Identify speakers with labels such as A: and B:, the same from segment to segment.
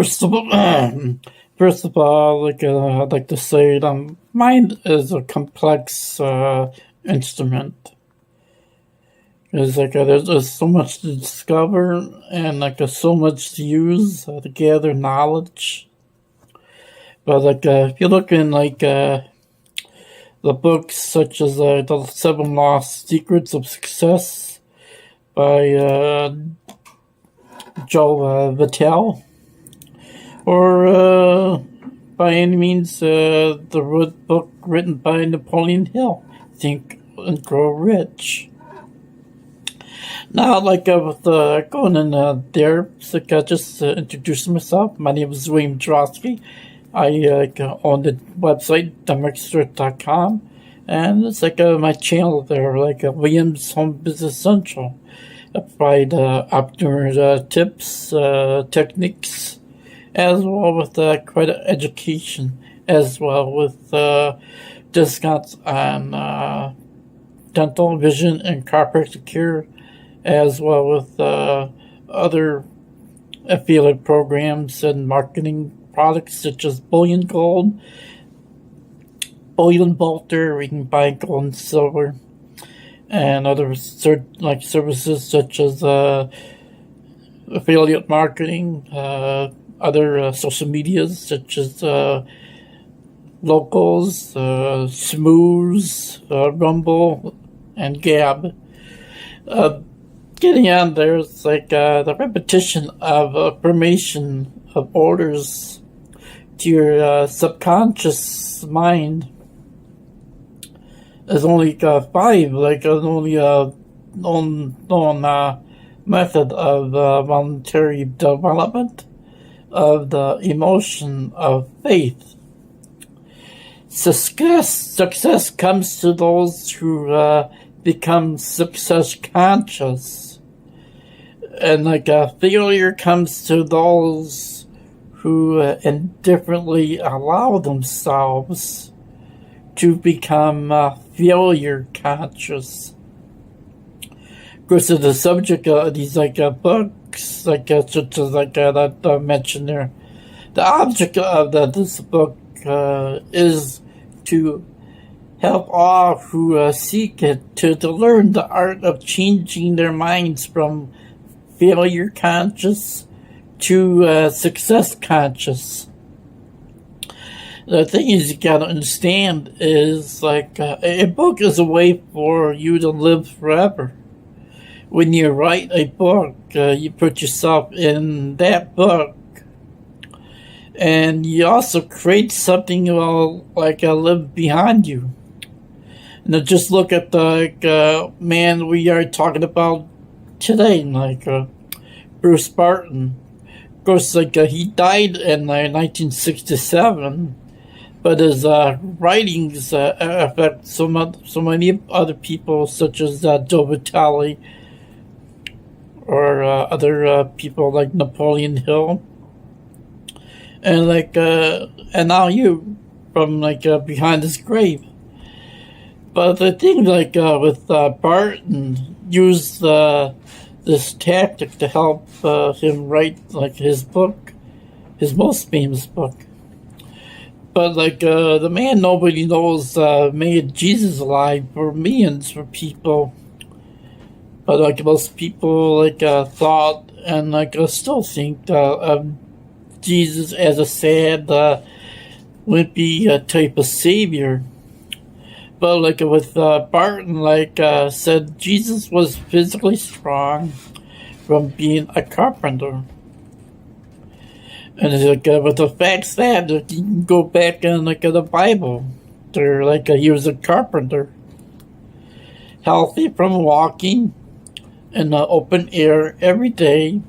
A: First of all, I'd like to say that mind is a complex instrument. There's so much to discover and so much to use to gather knowledge. But if you look in the books such as the 7 Lost Secrets of Success by Joe Vitale, or by any means the book written by Napoleon Hill, Think and Grow Rich. Now, with going in there, just introduce myself. My name is William Drosky. I own the website, dumbextra.com, and it's my channel there, William's Home Business Central. I provide entrepreneur tips, techniques, as well with credit education, as well with discounts on dental, vision, and chiropractic care, as well with other affiliate programs and marketing products such as Bullion Gold, Bullion Bolter, where you can buy gold and silver, and other services such as affiliate marketing, other social medias such as Locals, Smooze, Rumble, and Gab. Getting on there, it's the repetition of affirmation of orders to your subconscious mind is only 5, only known method of voluntary development of the emotion of faith. Success comes to those who become success conscious, and failure comes to those who indifferently allow themselves to become failure conscious. Of course, the subject of these books, such as that I mentioned there, the object of this book is to help all who seek it to learn the art of changing their minds from failure conscious to success conscious. The thing is, you gotta understand is a book is a way for you to live forever. When you write a book, you put yourself in that book, and you also create something live behind you. And just look at the man we are talking about today, Bruce Barton. Of course, he died in 1967, but his writings affect so many other people, such as Joe Vitale, or other people like Napoleon Hill, and and now you, from behind his grave. But the thing with Barton used this tactic to help him write his book, his most famous book. But the man nobody knows made Jesus alive for millions for people. But most people thought and still think of Jesus as a sad, wimpy type of savior. But with Barton, said Jesus was physically strong from being a carpenter. And with the facts that you can go back in the Bible, there he was a carpenter, healthy from walking in the open air every day,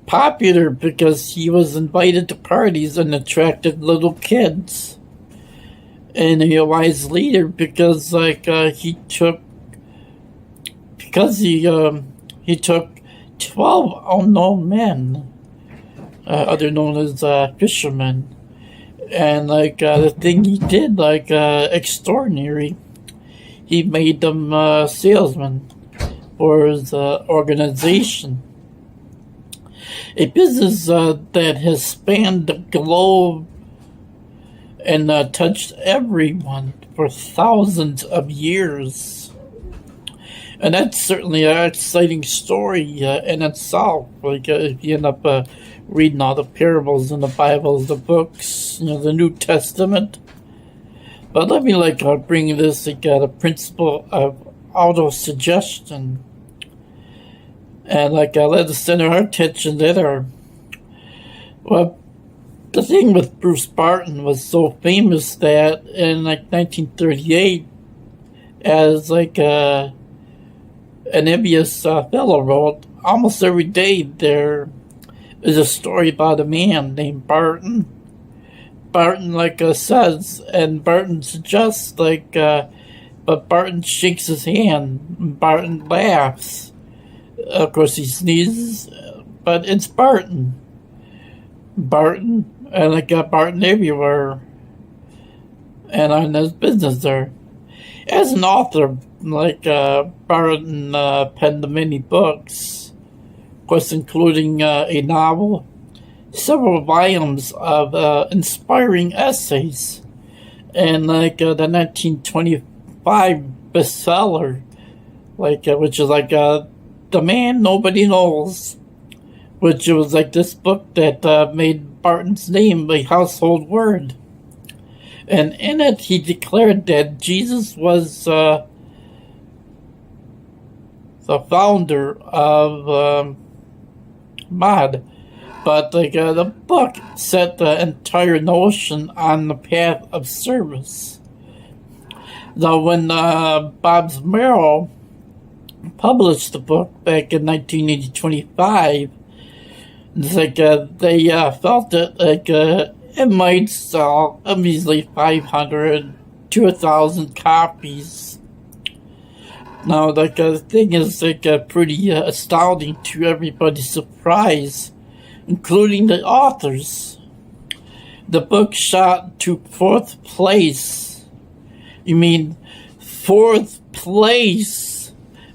A: popular because he was invited to parties and attracted little kids, and a wise leader because he took 12 unknown men, other known as fishermen, and the thing he did extraordinary. He made them salesmen for his organization. A business that has spanned the globe and touched everyone for thousands of years. And that's certainly an exciting story in itself. Like if you end up reading all the parables in the Bible, the books, the New Testament. But let me bring this the principle of auto-suggestion. And let us center our attention there. Well, the thing with Bruce Barton was so famous that in 1938, as an envious fellow wrote, almost every day there is a story about a man named Barton. Barton says, and Barton suggests but Barton shakes his hand. Barton laughs. Of course, he sneezes, but it's Barton. Barton, and Barton everywhere, and on his business there. As an author, Barton penned many books, of course, including a novel, several volumes of inspiring essays, and the 1925 bestseller, which is The Man Nobody Knows, which was this book that made Barton's name a household word. And in it, he declared that Jesus was the founder of mod. But the book set the entire notion on the path of service. Now, when Bob Merrill published the book back in 1925, it's they felt that it might sell a measly 500 to 1,000 copies. Now, the thing is pretty astounding to everybody's surprise, including the authors. The book shot to 4th place. You mean 4th place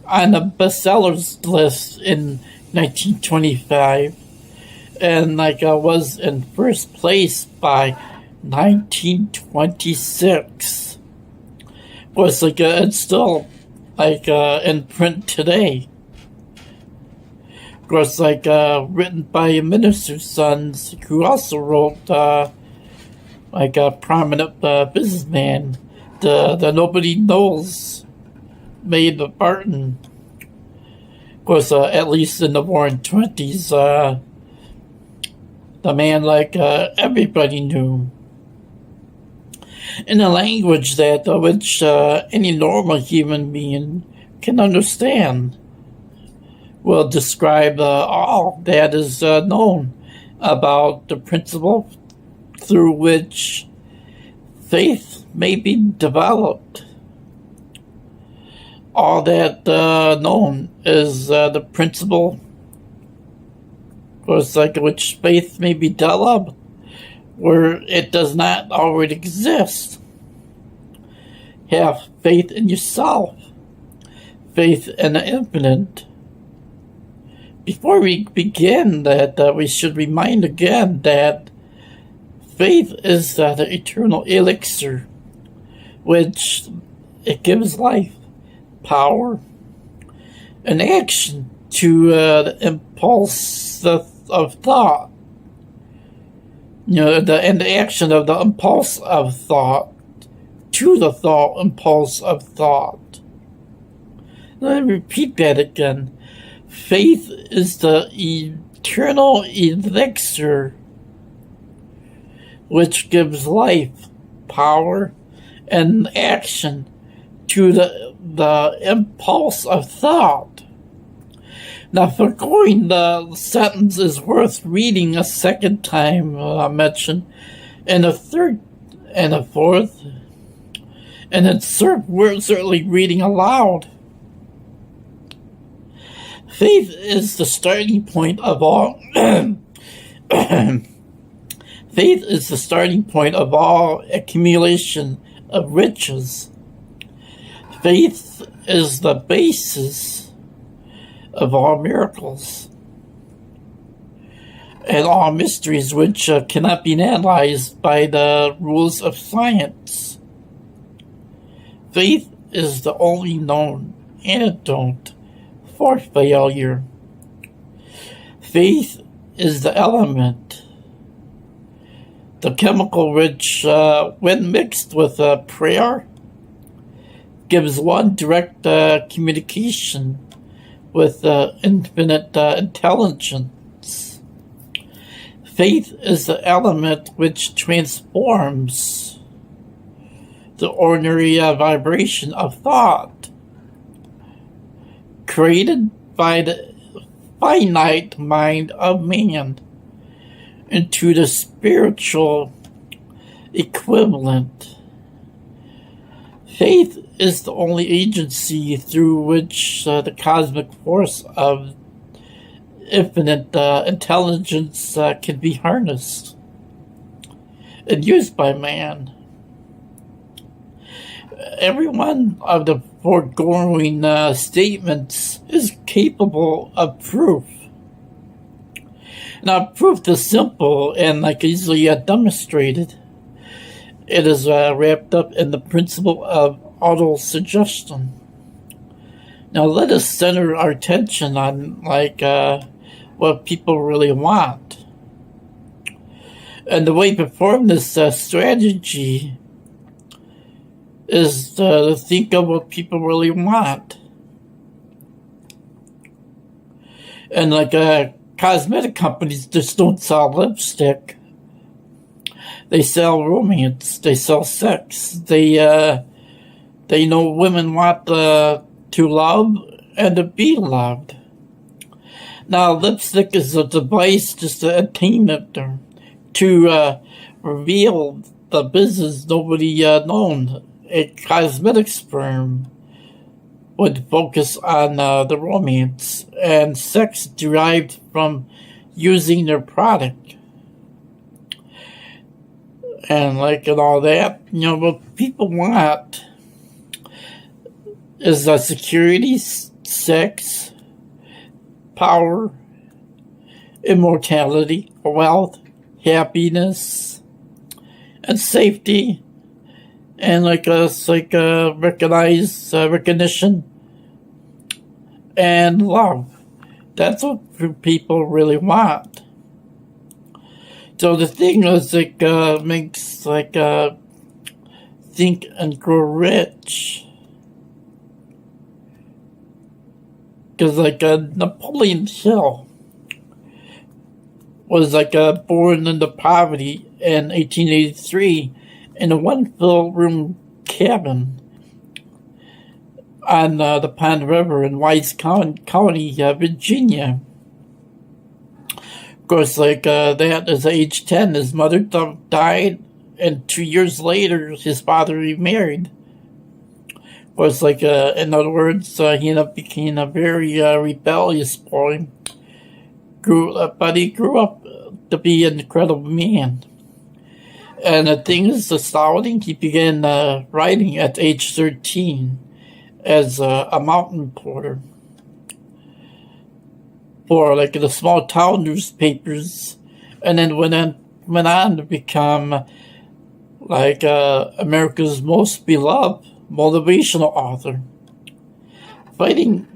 A: on the bestsellers list in 1925, and was in 1st place by 1926. Of course, it's still in print today. Of course, written by a minister's sons, who also wrote a prominent businessman, the Nobody Knows, made Barton. Of course, at least in the Roaring 20s, the man everybody knew. In a language that which any normal human being can understand, will describe all that is known about the principle through which faith may be developed. All that known is the principle, of course, which faith may be developed, where it does not already exist. Have faith in yourself, faith in the infinite. Before we begin, that we should remind again that faith is the eternal elixir, which it gives life, power, and action to the impulse of thought. The action of the impulse of thought to the thought impulse of thought. Let me repeat that again. Faith is the eternal elixir which gives life, power, and action to the impulse of thought. Now, foregoing the sentence is worth reading a second time, I mentioned, and a third, and a fourth, and it's worth certainly reading aloud. Faith is the starting point of all. Faith is the starting point of all accumulation of riches. Faith is the basis of all miracles. and all mysteries which cannot be analyzed by the rules of science. Faith is the only known antidote for failure. Faith is the element, the chemical which, when mixed with prayer, gives one direct communication with infinite intelligence. Faith is the element which transforms the ordinary vibration of thought created by the finite mind of man into the spiritual equivalent. Faith is the only agency through which the cosmic force of infinite intelligence can be harnessed and used by man. Every one of the foregoing statements is capable of proof. Now, proof is simple and easily demonstrated. It is wrapped up in the principle of auto-suggestion. Now, let us center our attention on what people really want. And the way to perform this strategy is to think of what people really want. And cosmetic companies just don't sell lipstick. They sell romance. They sell sex. They know women want to love and to be loved. Now, lipstick is a device just to attain it, to reveal the business nobody known. A cosmetics firm would focus on the romance and sex derived from using their product. And all that, what people want is security, sex, power, immortality, wealth, happiness, and safety, and recognition and love. That's what people really want. So the thing is, makes think and grow rich. Because Napoleon Hill was born into poverty in 1883 in a one-room cabin on the Pond River in Wise County, Virginia. Of course, that at age 10, his mother died, and 2 years later, his father remarried. Of course, in other words, he became a very rebellious boy. But he grew up to be an incredible man. And the thing is astounding, he began writing at age 13 as a mountain reporter for the small town newspapers, and then went on to become America's most beloved motivational author, fighting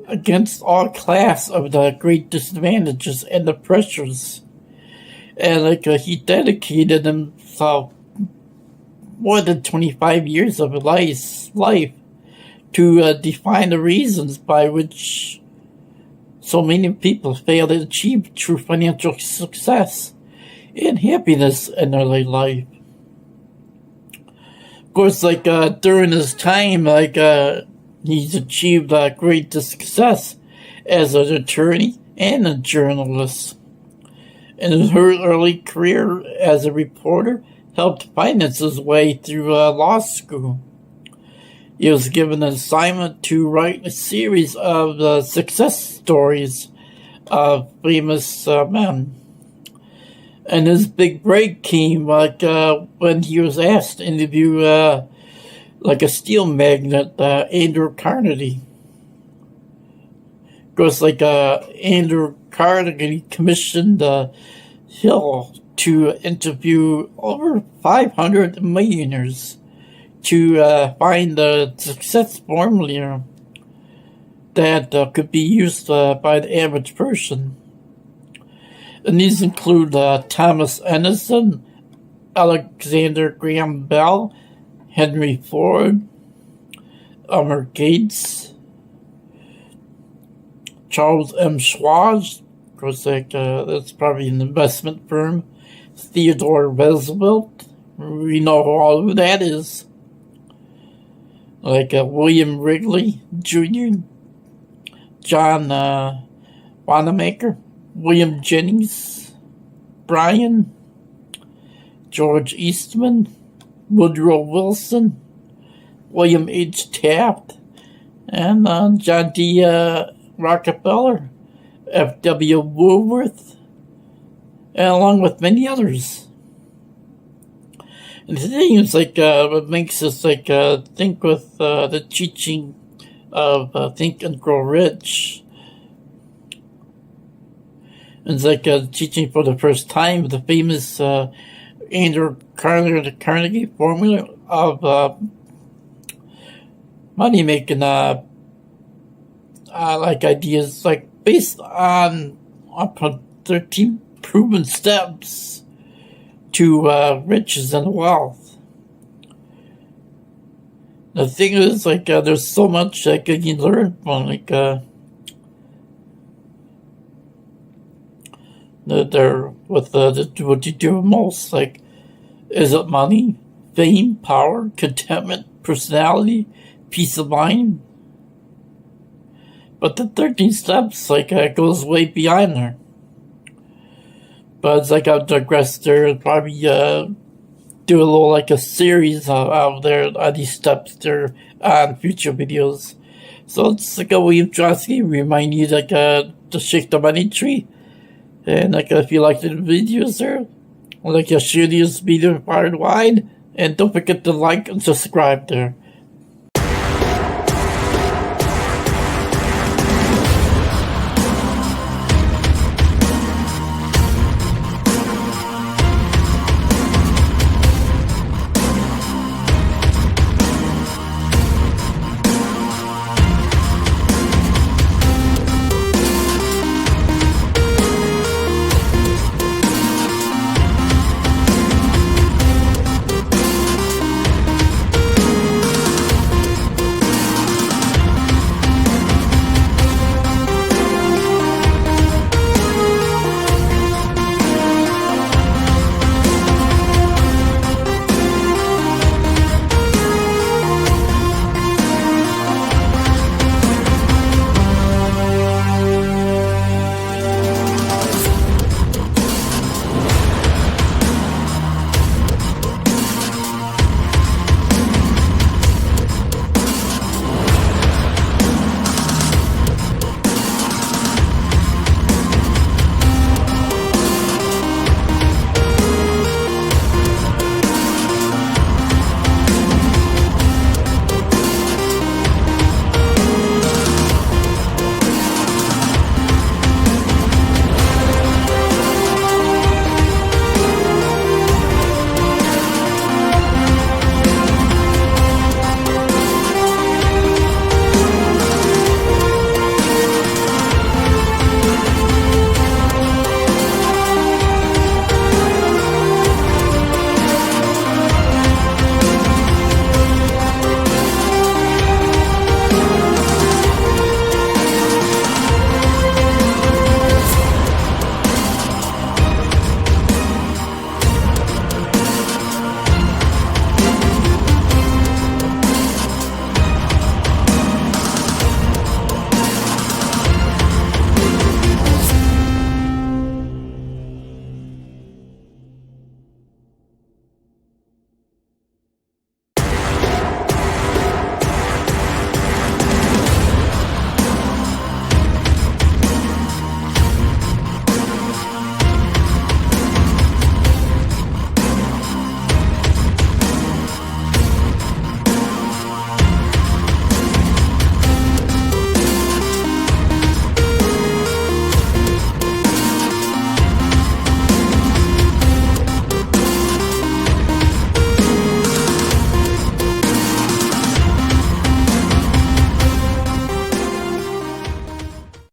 A: against all class of the great disadvantages and the pressures. And he dedicated himself more than 25 years of his life to define the reasons by which so many people fail to achieve true financial success and happiness in their life. Of course, during his time, he's achieved great success as an attorney and a journalist. In his early career as a reporter, helped finance his way through law school. He was given an assignment to write a series of success stories of famous men. And his big break came when he was asked to interview a steel magnate, Andrew Carnegie. Goes like Andrew Carnegie commissioned Hill to interview over 500 millionaires to find the success formula that could be used by the average person. And these include Thomas Edison, Alexander Graham Bell, Henry Ford, Elmer Gates, Charles M. Schwab, of course, that's probably an investment firm, Theodore Roosevelt, we know who that is, William Wrigley Jr., John Wanamaker, William Jennings Bryan, George Eastman, Woodrow Wilson, William H. Taft, and John D. Rockefeller, F.W. Woolworth, and along with many others. And the thing is, what makes us think with the teaching of Think and Grow Rich. And it's teaching for the first time the famous Andrew Carnegie formula of money making ideas based on 13 proven steps to riches and wealth. The thing is, there's so much you can learn from, what you do most, is it money, fame, power, contentment, personality, peace of mind? But the 13 steps, goes way beyond there. But I'll digress there and probably do a little a series of these steps there on future videos. So it's William Trotsky remind you to shake the money tree. And if you liked the videos there, share this video far and wide. And don't forget to like and subscribe there.